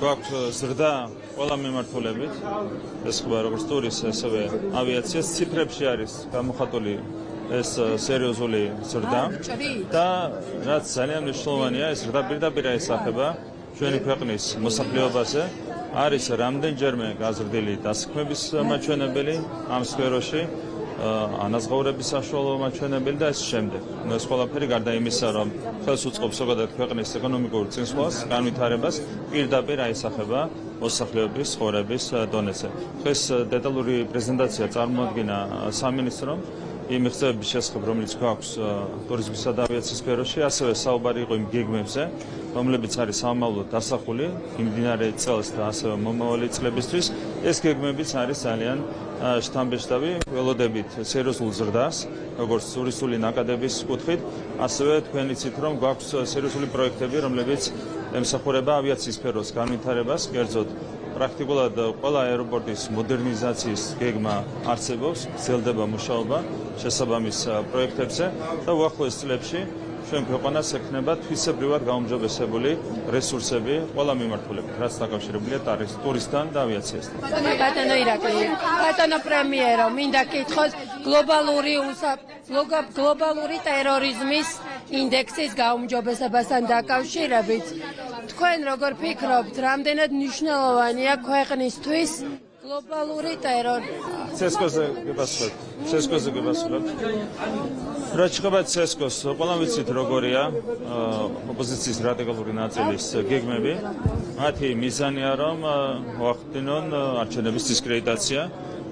გვაქვს ზრდა ყველა მიმართულებით, ეს ხდება როგორც ტურის, ასევე ავიაციას ციფრებში არის გამოხატული ეს სერიოზული ზრდა და რაც ძალიან მნიშვნელოვანია, ეს ზრდა პირდაპირ აისახება ჩვენი ქვეყნის მოსახლეობაზე. არის რამდენჯერმე გაზრდილი დასაქმების მაჩვენებელი ამ სფეროში, ანაზღაურების საშუალო მაჩვენებელი და ეს შემდეგ. ეს ყველაფერი გარდა იმისა, რომ ხელს უწყობს ზოგადად ქვეყნის ეკონომიკურ წინსვლას, განვითარებას, პირდაპირ აისახება მოსახლეობის ცხოვრების დონეზე. დღეს დეტალური პრეზენტაცია წარმოადგინა სამინისტრომ იმ მიღწევების შესახებ, რომელიც გვაქვს ტურიზმისა და ავიაციის სფეროში, ასევე საუბარი იყო იმ გეგმებზე, რომლებიც არის სამომავლოდ დასახული იმდინარე წელს და ასევე მომავალი წლებისთვის. ეს გეგმებიც არის ძალიან შთამბეჭდავი, ველოდებით სერიოზულ ზრდას, როგორც ტურისტული ნაკადების კუთხით, ასევე თქვენ იცით, რომ გვაქვს სერიოზული პროექტები, რომლებიც ემსახურება ავიაციის სფეროს განვითარებას, კერძოდ პრაქტიკულად ყველა აეროპორტის მოდერნიზაციის გეგმა არსებობს, გრძელდება მუშაობა შესაბამის პროექტებზე და უახლოეს წლებში ჩვენ ქვეყანას ექნება თვისებრივად გაუმჯობესებული რესურსები ყველა მიმართულებით, რაც დაკავშირებულია ტურისტთან და ავიაციასთან. ბატონო ირაკლი, ბატონო პრემიერო, მინდა გითხოს გლობალური ტერორიზმის ინდექსის გაუმჯობესებასთან დაკავშირებით. თქვენ როგორ ფიქრობთ, რამდენად მნიშვნელოვანია ქვეყნისთვის გლობალური ტერორი? ცესკოზე გებასულებთ. რაც შეეხება ცესკოს, ყველამ ვიცით როგორია ოპოზიციის რადიკალური ნაწილის გეგმები. მათი მიზანია, რომ მოახდინონ არჩევნების დისკრედიტაცია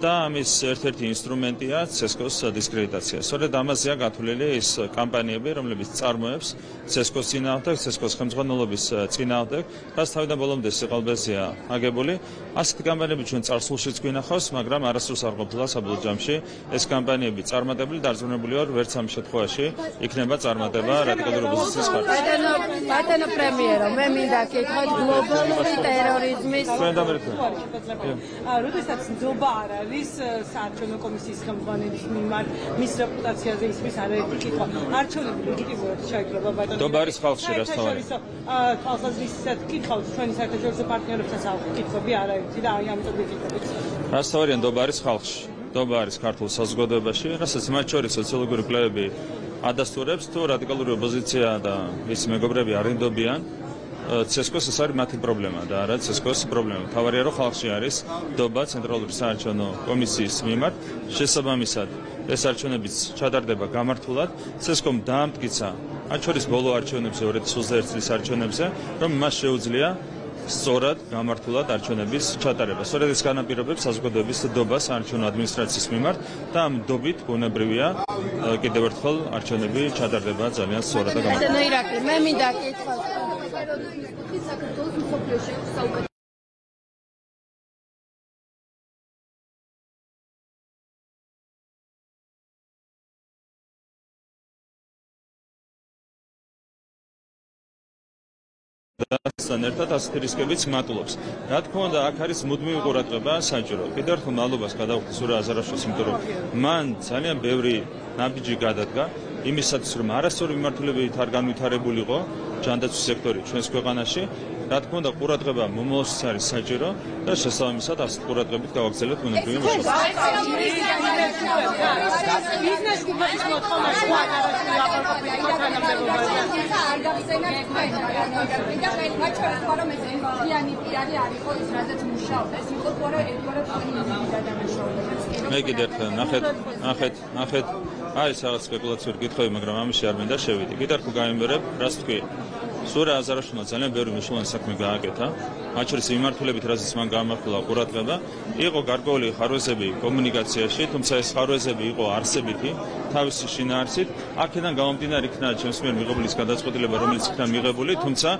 და ამის ერთ-ერთი ინსტრუმენტია ცესკოს დისკრედიტაცია. სწორედ ამაზეა გათვლილი ის კამპანიები, რომლებიც წარმოებს ცესკოს წინააღმდეგ, ცესკოს ხელმძღვანელობის წინააღმდეგ, რაც თავიდან ბოლომდე სიყალბეზეა აგებული. ასეთი კამპანიები ჩვენ წარსულშიც გვინახავს, მაგრამ არასდროს არ ყოფილა საბოლოო ჯამში ეს კამპანიები წარმატებული, დარწმუნებული ვარ, ვერც ამ შემთხვევაში იქნება წარმატება რადიკალური ოპოზიციის ხარჯზე. ბატონო პრემიერო, მე მინდა გითხოთ გლობალური ტერორიზმის როდესაც ნდობა არ არის საარჩევნო კომისიის ხელმძღვანელის მიმართ მის რეპუტაციაზე ისმის არაერთი კითხვა. არჩევნები ლეგიტიმურად შეიძლება ბატონო. ნდობა არის ხალხში, რას თავარი. თვალსაზრისით გითხავთ ჩვენი საერთაშორისო პარტნიორებსაც კითხვები არაერთი და აი ამიტომ გიკითხებით. რას თავარია, ნდობა არის ხალხში. ნდობა არის ქართულ საზოგადოებაში, რასაც მათ შორის სოციოლოგიური კვლევები ადასტურებს, თუ რადიკალური ოპოზიცია და მისი მეგობრები არ ინდობიან. ცესკოს ეს არის მათი პრობლემა და არა ცესკოს პრობლემა. თავარია რომ ხალხში არის ნდობა ცენტრალური საარჩევნო კომისიის მიმართ. შესაბამისად, ეს არჩევნებიც ჩატარდება გამართულად. ცესკომ დაამტკიცა მათ შორის ბოლო არჩევნებზე 2021 წლის არჩევნებზე, რომ მას შეუძლია სწორად გამართულად არჩევნების ჩატარება. სწორედ ეს განაპირობებს საზოგადოების ნდობას საარჩევნო ადმინისტრაციის მიმართ და ამ ნდობით ბუნებრივია კიდევ ერთხელ არჩევნები ჩატარდება ძალიან სწორად და გამართულად. ბატონო ირაკლი, მე მინდა გითხოს დასთან ერთად ასეთი რისკებიც მატულობს. რა თქმა უნდა, აქ არის მუდმივი ყურადღება საჭირო. კიდევ ერთხელ მადლობას გადავხდი სურა აზარაშვილს, იმიტომ რომ მან ძალიან ბევრი ნაბიჯი გადადგა იმისათვის, რომ არასწორი მიმართულებით არ განვითარებულიყო ჯანდაცვის სექტორი ჩვენს ქვეყანაში. რა თქმა უნდა, ყურადღება მომავალშიც არის საჭირო და შესაბამისად ასეთ ყურადღებით გავაგრძელებთ ბუნებრივი მუშაობა. ბიზნეს გუბერნატორის მოთხოვნა სხვა არასდროს აპარატული თანამდებობაზე. არ გახსენებთ და მათ შორის რომ ეს ერთიანი პირი არ იყო ის, რაზეც მუშაობდეს, იყო თუ არა ერთგვარად დადანაშაულებაც. მე კიდევ ერთხელ ნახეთ, არის რაღაც სპეკულაციური კითხვები, მაგრამ ამაში არ მინდა შევიდი. კიდევ ერთხელ გამიმერებ, რას თქვი. სურა აზარაშვილმა ძალიან ბევრი მნიშვნელოვანი საქმე გააკეთა, მათ შორის მიმართულებით, რაზეც მან გაამახვილა ყურადღება, იყო გარკვეული ხარვეზები კომუნიკაციაში, თუმცა ეს ხარვეზები იყო არსებითი, თავისი შინაარსით. აქედან გამომდინარე იქნა ჩემს მიერ მიღებული გადაწყვეტილება, რომელიც იქნა მიღებული, თუმცა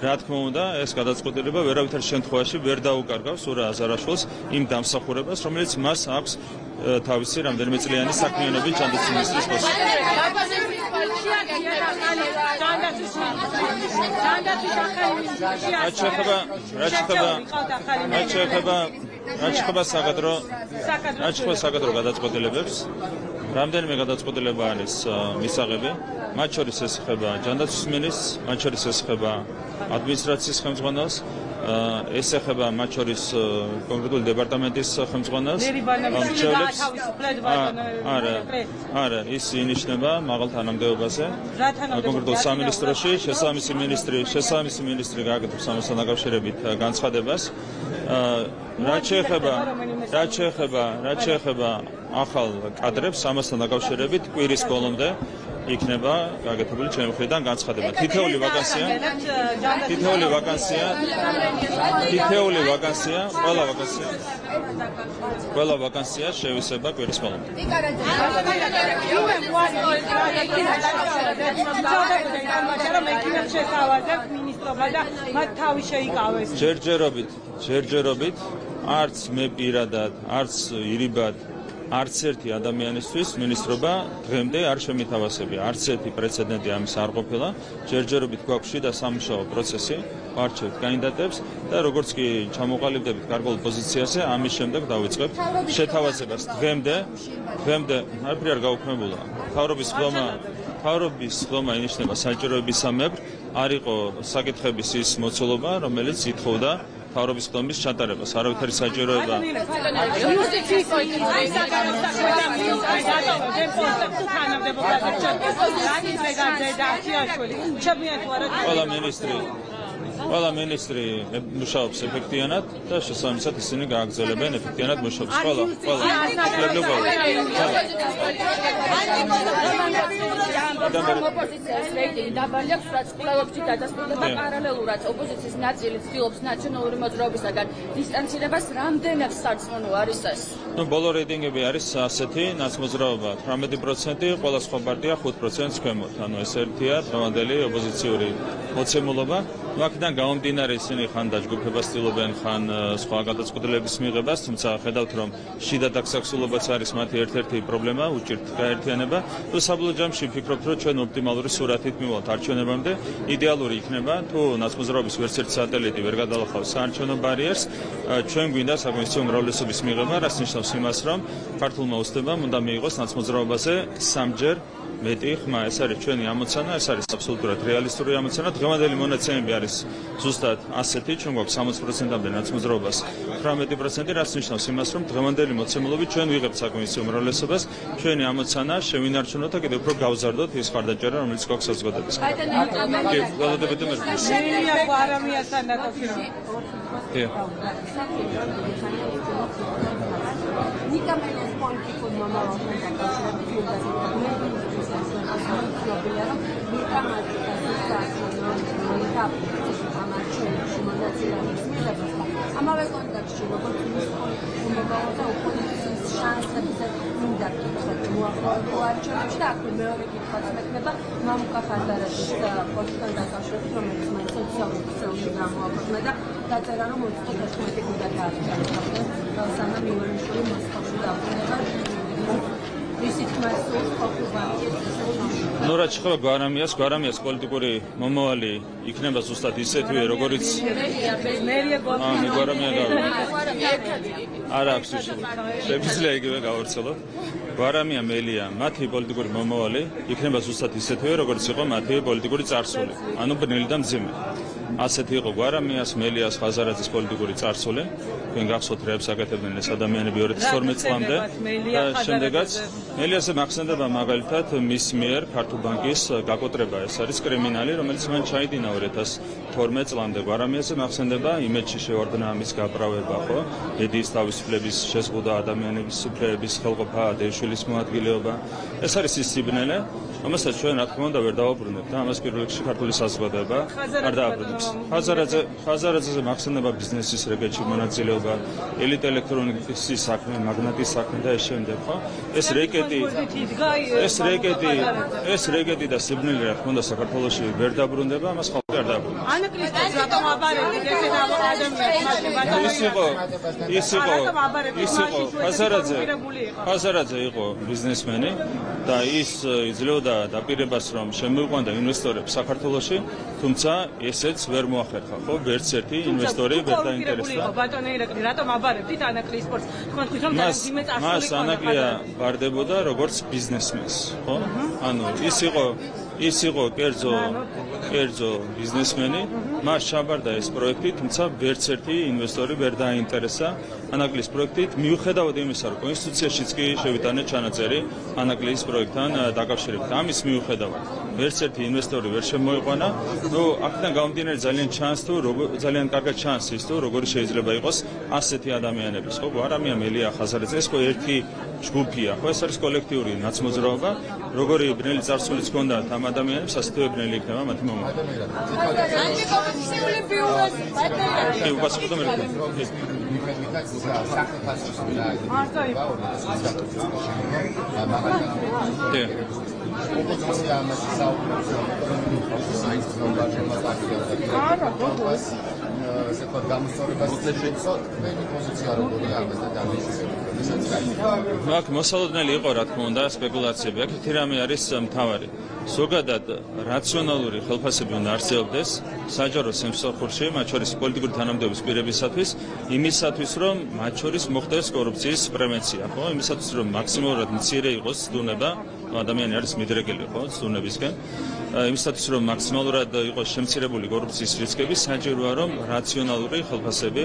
რა თქმა უნდა, ეს გადაწყვეტილება ვერავითარ შემთხვევაში ვერ დაუკარგავს სურა აზარაშვილს იმ დამსახურებას, რომელიც მას აქვს თავისი რამდენიმე წლიანი საქმიანობით ჯანდაცვის მინისტრის პოსტზე. რაც შეეხება საკადრო გადაწყვეტილებებს, რამდენიმე გადაწყვეტილება არის მისაღები, მათ შორის ეს ეხება ჯანდაცვის მინისტრს, მათ შორის ეს ეხება ადმინისტრაციის ხელმძღვანელს, ეს ეხება მათ შორის კონკრეტული დეპარტამენტის ხელმძღვანელს. არა, ის ინიშნება მაღალ თანამდებობაზე. კონკრეტულ სამინისტროში შესაბამისი მინისტრი გააკეთებს ამასთან დაკავშირებით განცხადებას. რაც შეეხება ახალ კადრებს ამასთან დაკავშირებით კვირის ბოლომდე იქნება გაკეთებული ჩემი მხრიდან განცხადება. თითეული ვაკანსია, ყველა ვაკანსია შევისება კვირის ბოლომდე. ჯერჯერობით არც მე პირადად, არც ირიბად არც ერთი ადამიანისთვის მინისტრობა დღემდე არ შემითავასებია. არც ერთი პრეცედენტი ამის არ ყოფილა. ჯერჯერობით გვაქვს შიდა სამუშაო პროცესი, ვარჩევთ კანდიდატებს და როგორც კი ჩამოყალიბდებით გარკვეულ პოზიციაზე, ამის შემდეგ დავიწყებთ შეთავაზებას. დღემდე არაფერი არ გაუქმებულა. მთავრობის ხდომა ინიშნება საჭიროების სამებრ, არ იყო საკითხების ის მოცულობა, რომელიც ითხოვდა მთავრობის ხდომის ჩატარებას. არავითარი საჭიროება ყველა მინისტრი მუშაობს ეფექტიანად და შესაბამისად ისინი გააგრძელებენ ეფექტიანად მუშაობას. ოპოზიციას რეიტინგი დაბალი აქვს, რაც კვლევებში დადასტურდება პარალელურად. ოპოზიციის ნაწილი ცდილობს ნაციონალური მოძრაობისაგან დისტანცირებას. რამდენად სარწმუნო არის ეს? ბოლო რეიტინგები არის ასეთი, ნაცმოძრაობა 18%, ყველა სხვა პარტია 5%-ს ქვემოთ. ეს ერთია დღევანდელი ოპოზიციური მოცემულობა. აქედან გამომდინარე ისინი ხან დაჯგუფებას ცდილობენ, ხან სხვა გადაწყვეტილების მიღებას, თუმცა ხედავთ, რომ შიდა დაქსაქსულობაც არის მათი ერთ-ერთი პრობლემა, უჭირთ გაერთიანება. საბოლოო ჯამში ვფიქრობთ, რომ ჩვენ ოპტიმალური სურათით მივვალთ არჩევნებამდე. იდეალური იქნება, თუ ნაცმოძრაობის ვერცერთი სატელიტი ვერ გადალახავს საარჩევნო ბარიერს, ჩვენ გვინდა საკონსტიტუციო უმრავლესობის მიღება, რაც ნიშნავს იმას, რომ ქართულმა ოცნებამ უნდა მიიღოს ნაცმოძრაობაზე სამჯერ მეტი ხმა. ეს არის ჩვენი ამოცანა, ეს არის აბსოლუტურად რეალისტური ამოცანა. დღევანდელი მონაცემები არის ზუსტად ასეთი, ჩვენ გვაქვს 60%-მდე ნაცმოძრაობას 18%, რაც ნიშნავს იმას, რომ დღევანდელი მოცემულობით ჩვენ ვიღებთ საკონსტიტუციო უმრავლესობას. ჩვენი ამოცანა შევინარჩუნოთ და კიდევ უფრო გავზარდოთ ის ხარდაჭერა, რომელიც გვაქვს საზოგადოების. ამავე კონტექსტში, როგორც მოგავდა ოპოზიციის შანსების ინდიქტივად მოახერხო არჩევნებში და აქვე მეორე კითხვაც მექნება მამუკა ხაზარაძის პოსტთან დაკავშირებით, რომელიც მან სოციალური ქსელში გამოაქვეყნა და დაწერა, რომ 31 გვიდა დაარჩენა. სანამ ივანიშვილი მოსკოვში დაბრუნდა. რაც შეეხება გვარამიას პოლიტიკური მომავალი იქნება ზუსტად ისეთვე, როგორც არ აქვს შეგვიძლია იგივე გავავრცელოთ. გვარამია მელია, მათი პოლიტიკური მომავალი იქნება ზუსტად ისეთვე, როგორც იყო მათი პოლიტიკური წარსული, ანუ ბნელი და მძიმე. ასეთი იყო გვარამიას, მელიას, ხაზარაძის პოლიტიკური წარსული. თქვენ გახსოვთ, რეებს აკეთებდნენ ეს ადამიანები 2012 წლამდე და შემდეგაც მელიასზე მახსენდება მაგალითად მის მიერ ქართულ ბანკის გაკოტრება. ეს არის კრიმინალი, რომელიც მან ჩაიდინა 2012 წლამდე. გვარამიასზე მახსენდება იმედში შევარდნა ამის გაправება, ხო? ედიის თავისუფლების შეზღუდვა, ადამიანების უფლებების ხელყოფა, დეიშვილის მოადგილეობა. ეს არის ის სიბნელე, რომელსაც ჩვენ რა თქმა უნდა ვერ დავაბრუნებთ და ამას პირველ რიგში ქართული საზოგადოება არ დააბრუნებს. ხაზარაძეზე მახსენდება ბიზნესის რეგეთში მონაწილეობა, ელიტ ელექტრონიკის საქმე, მაგნატის საქმე და ეს შემდეგ, ხო? ეს რეგეთი და სიბნელი რა თქმა უნდა საქართველოში ვერ დაბრუნდება, ამას ხალხი არ დააბრუნებს. ხაზარაძე იყო ბიზნესმენი და ის იძლეოდა დაპირებას, რომ შემოიყვანდა ინვესტორებს საქართველოში, თუმცა ესეც ვერ მოახერხა, ხო? ვერც ერთი ინვესტორი ვერ დაინტერესდა. რატომ აბარებდით ანაკლი სპორტს? თქვენ თქვით, რომ ძიმე წარსული მას ანაკლია ბარდებოდა როგორც ბიზნესმენს, ხო? ანუ ის იყო კერძო კერძო ბიზნესმენი, მას ჩაბარდა ეს პროექტი, თუმცა ვერც ერთი ინვესტორი ვერ დაინტერესა ანაკლიის პროექტით, მიუხედავად იმისა, რომ კონსტიტუციაშიც კი შევიტანე ჩანაწერი ანაკლიის პროექტთან დაკავშირებით. ამის მიუხედავად ვერც ერთი ინვესტორი ვერ შემოიყვანა. აქედან გამომდინარე ძალიან კარგად ჩანს ის, თუ როგორი შეიძლება იყოს ასეთი ადამიანების, ხო, არამია მელია ხაზარეძე, ეს ერთი ჯგუფია, ხო, ეს არის კოლექტიური ნაცმოძრაობა, როგორი ბნელი წარსულიც ჰქონდათ ამ ადამიანებს, ასეთივე ბნელი იქნება მათი მომავალი. ანტიკორუფციული ბიუროს კი, უპასუხო მე. ოპოზიცია ამას საუბრობს, ესე ვთქვათ, გამოსწორებას შეეცო თქვენი პოზიცია როგორია ამაზე აქ მოსალოდნელი იყო, რა თქმა უნდა, სპეკულაციები. აქ ერთი რამე არის მთავარი. ზოგადად რაციონალური ხელფასები უნდა არსებობდეს საჯარო სამსახურში, მათ შორის პოლიტიკური თანამდებობის პირებისათვის, იმისათვის, რომ მათ შორის მოხდეს კორუფციის პრევენცია, ხო? იმისათვის, რომ მაქსიმალურად მცირე იყოს ცდუნება, ადამიანი არის მიდრეკილი, ხო, ცდუნებისკენ. იმისათვის, რომ მაქსიმალურად იყოს შემცირებული კორუფციის რისკები, საჭიროა, რომ რაციონალური ხელფასები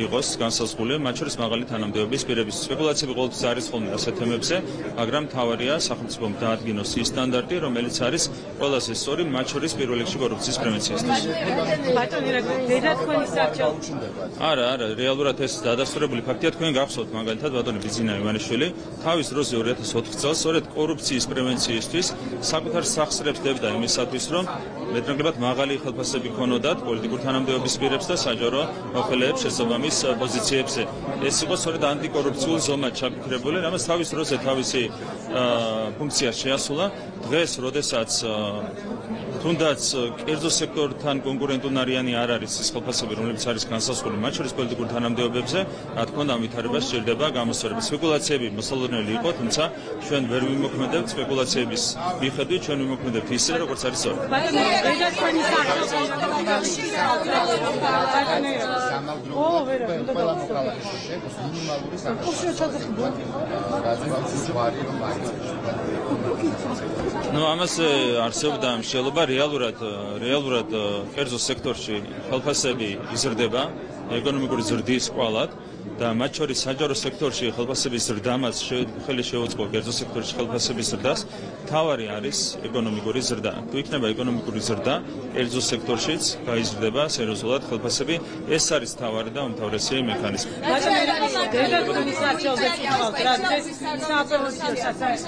იყოს განსაზღვრული, მათ შორის მაღალი თანამდებობის პირების. სპეკულაციები ყოველთვის არის ხოლმე ასეთ თემებზე, მაგრამ მთავარია სახელმწიფომ დაადგინოს ის სტანდარტი, რომელიც არის ყველაზე სწორი, მათ შორის პირველ რიგში კორუფციის პრევენციისთვის. არა, რეალურად ეს დადასტურებული ფაქტია, თქვენ გახსოვთ მაგალითად ბატონი ბიძინა ივანიშვილი, თავის დროზე 2004 წელს სწორედ კორუფციის პრევენციისთვის საკუთარ სახსრებს დებდა იმისათვის, რომ მეტნაკლებად მაღალი ხელფასები ქონოდათ პოლიტიკურ თანამდებობის პირებს და საჯარო მოხელეებს შესაბამის პოზიციებზე. ეს იყო სწორედ ანტიკორუფციულ ზომად ჩაფიქრებული, რამაც თავის დროზე თავისი ფუნქცია შეასრულა. დღეს, როდესაც თუნდაც კერძო სექტორთან კონკურენტუნარიანი არ არის ის ხელფასები, რომლებიც არის განსაზღვრული მათ შორის პოლიტიკურ თანამდებობებზე, რა თქმა უნდა, ამითარება სჭირდება გამოსწორება. სპეკულაციები მოსალოდნელი იყო, თუმცა ჩვენ ვერ ვიმოქმედებთ სპეკულაციების მიხედვით, ჩვენ ვიმოქმედებთ ისე, როგორც არის სწორი. ამას არსებობდა მსჯელობა რეალურად კერძო სექტორში ხელფასები იზრდება ეკონომიკური ზრდის კვალად და მათ შორის საჯარო სექტორში ხელფასების ზრდამაც ხელი შეუწყო კერძო სექტორში ხელფასების ზრდას. მთავარი არის ეკონომიკური ზრდა. თუ იქნება ეკონომიკური ზრდა, კერძო სექტორშიც გაიზრდება სერიოზულად ხელფასები. ეს არის მთავარი და უმთავრესი მექანიზმი.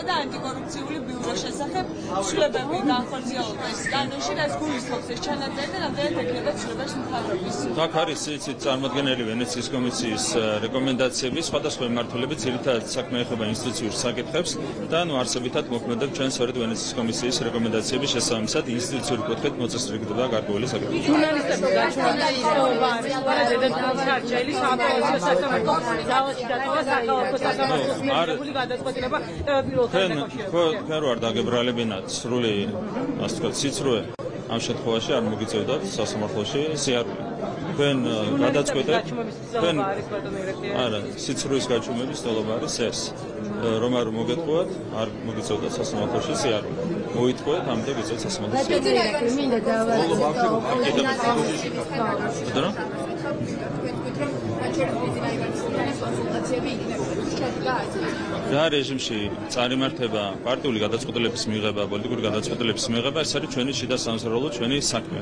და ანტიკორუფციული ბიუროს შესახებ ცვლილებები განხორციელდეს კანონში, რაც გულისხმობს ეს ჩანაწერი და რამდენად ექნება ცვლილებას მთავრობის. აქ არის იცით წარმოადგენელი ვენეციის კომისიის რეკომენდაციები, სხვადასხვა მიმართულებით ძირითადად საქმე ეხება ინსტიტუციურ საკითხებს და არსებითად მოქმედებ ჩვენ სწორედ ვენეციის კომისიის რეკომენდაციების შესაბამისად ინსტიტუციური კუთხით მოწესრიგდება გარკვეული საკითხები. ჟურნალისტები გაჩვენდა ისეობა არის, დედაქალაქის არჩეული საავტომობილო სასამართლოს ძალაში დატოვა სახალხო სასამართლოს მიერ გადაწყვეტილება პირველ თქვენ რო არ დაგებრალებინათ სრული, ასე ვთქვათ, სიცრუე, ამ შემთხვევაში არ მოგიწევდათ სასამართლოში სიარული. თქვენ გადაწყვეტეთ, თქვენ არა, სიცრუის გაჩვენების სტოლობა არის ეს. რომ არ მოგეთხოვათ, არ მოგიწევდათ სასამართლოში სიარული. მოითხოვეთ, ამდენ გიწევთ სასამართლოში. მინდა დავაწყო. რა რეჟიმში წარიმართება პარტიული გადაწყვეტილების მიღება, პოლიტიკური გადაწყვეტილების მიღება, ეს არის ჩვენი შიდა სამზარეულო, ჩვენი საქმე.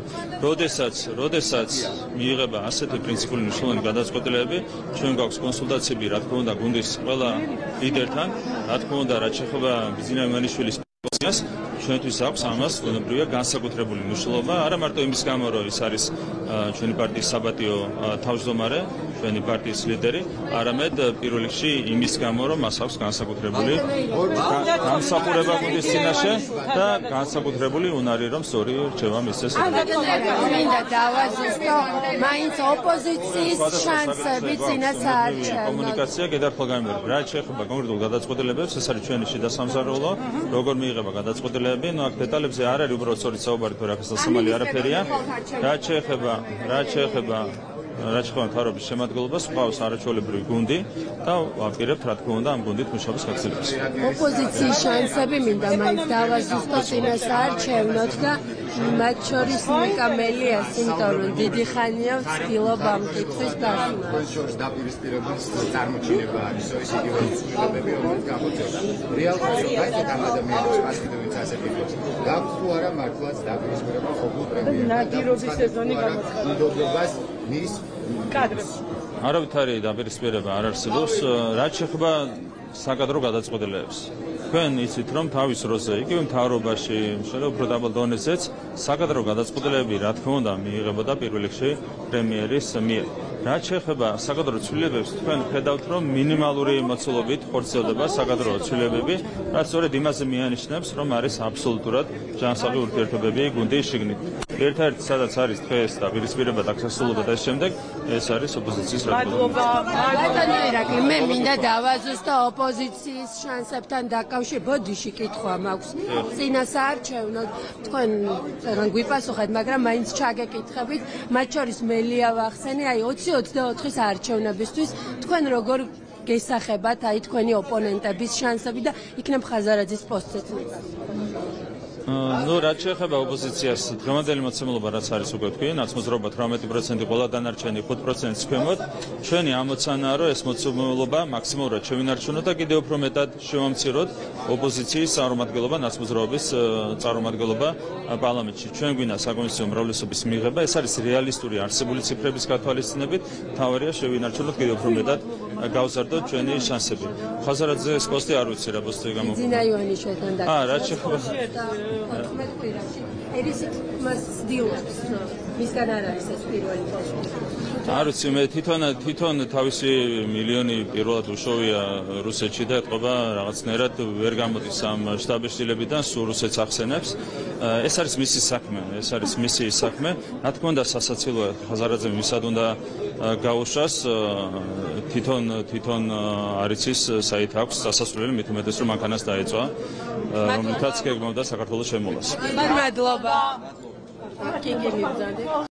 როდესაც მიიღება ასეთი პრინციპული მნიშვნელოვანი გადაწყვეტილებები, ჩვენ გვაქვს კონსულტაციები, რა თქმა უნდა, გუნდის ყველა ლიდერთან, რა თქმა უნდა, რაც შეეხება ბიძინა ივანიშვილის პოზიციას, ჩვენთვის აქვს ამას უნებრივია განსაკუთრებული მნიშვნელობა, არა მარტო იმის გამო, რომ ის არის ჩვენი პარტიის საბატიო თავმჯდომარე, ჩვენი პარტიის ლიდერი, არამედ პირველ რიგში იმის გამო, რომ მას აქვს განსაკუთრებული გამსახურება გუნდის წინაშე და განსაკუთრებული უნარი, რომ სწორი რჩევა მისცეს. მინდა დავაზუსტო, მაინც ოპოზიციის შანსები წინასაარჩევნო. კომუნიკაცია გედარხვა გამიმერება. რაც შეეხება კონკრეტულ გადაწყვეტილებებს, ეს არის ჩვენი შიდა სამზარეულო, როგორ მიიღება გადაწყვეტილებები, აქ დეტალებზე არ არის უბრალოდ სწორი საუბარი, თუ რაკას დასამალი არაფერია. რაც შეეხება მთავრობის შემადგენლობას, ყავს არაჩვეულებრივი გუნდი და ვაპირებთ, რა თქმა უნდა, ამ გუნდით მუშაობის გაგრძელებას. ოპოზიციის შანსები მინდა მაინც დავაზუსტო წინასაარჩევნოთ და მათ შორის ნიკა მელიას, იმიტომ რომ დიდი ხანია ვცდილობ ამ კითხვის დასმა. შორის დაპირისპირების წარმოჩინება არის ის იდეური ცვლილებები, რომელიც გამოწვევა. რეალურად ეს ამ ადამიანის პასუხისმგებლობის ასეთი ფიქრობს. გაქვს თუ არა მართლაც დაპირისპირება ყოფილ პრემიერს. ნადირობის სეზონი გამოცხადდა. უნდობლობას მის კადრებში. არავითარი დაპირისპირება არ არსებობს, რაც შეეხება საკადრო გადაწყვეტილებებს. თქვენ იცით, რომ თავის როზე იგივე მთავრობაში, შეიძლება უფრო დაბალ დონეზეც საკადრო გადაწყვეტილებები, რა თქმა უნდა, მიიღებოდა პირველ რიგში პრემიერის მიერ. რაც შეეხება საკადრო ცვლილებებს, თქვენ ხედავთ, რომ მინიმალური მოცულობით ხორციელდება საკადრო ცვლილებები, რაც სწორედ იმაზე მიანიშნებს, რომ არის აბსოლუტურად ჯანსაღი ურთიერთობები გუნდის შიგნით. ერთ-ერთი სადაც არის დღეს დაპირისპირება და აღსასრულობა და შემდეგ, ეს არის ოპოზიციის მადლობა. ბატონო ირაკლი, მე მინდა დავაზუსტო და ოპოზიციის შანსებთან დაკავშირებით ბოდიში კითხვა მაქვს. წინასაარჩევნოდ თქვენ გვიპასუხეთ, მაგრამ მაინც ჩაგეკითხებით, მათ შორის მელია ვახსენე, აი 2024-ის არჩევნებისთვის თქვენ როგორ გესახებათ აი თქვენი ოპონენტების შანსები და იქნებ ხაზარაძის პოსტზეც ნუ რაც შეეხება ოპოზიციას, დღევანდელი მოცემულობა რაც არის უკვე თქვი, ნაცმოძრაობა 18% ყველა დანარჩენი 5%-ს ქვემოთ, ჩვენი ამოცანაა, რომ ეს მოცემულობა მაქსიმალურად შევინარჩუნოთ და კიდევ უფრო მეტად შევამციროთ ოპოზიციის წარმომადგენლობა, ნაცმოძრაობის წარმომადგენლობა პარლამენტში. ჩვენ გვინდა საკონსტიტუციო უმრავლესობის მიღება, ეს არის რეალისტური არსებული ციფრების გათვალისწინებით, თავარია შევინარჩუნოთ კიდევ უფრო მეტად გავზარდოთ ჩვენი შანსები. ხაზარაძეს პოსტი არ ვიცი რა პოსტი გამოგონდა. ძინა ივანიშვილთან დაკავშირებით. რაც შეეხება ერისი მას ცდილობს მისგან არ არის ეს პირველი პოსტი. არ ვიცი, მე თვითონ თავისი მილიონი პირველად უშოვია რუსეთში და ეთყობა რაღაცნაირად ვერ გამოდის ამ შტაბ-შტილებიდან, სულ რუსეთს ახსენებს. ეს არის მისი საქმე, ეს არის მისი საქმე. რა თქმა უნდა, სასაცილოა ხაზარაძემ ვისად უნდა გაუშვას, თვითონ არის ის საით აქვს სასასვლელი, მით უმეტეს რომ მანქანას დაეწვა, რომლითაც გეგმავდა საქართველოს შემოვლას. მადლობა. კი, მივზადე.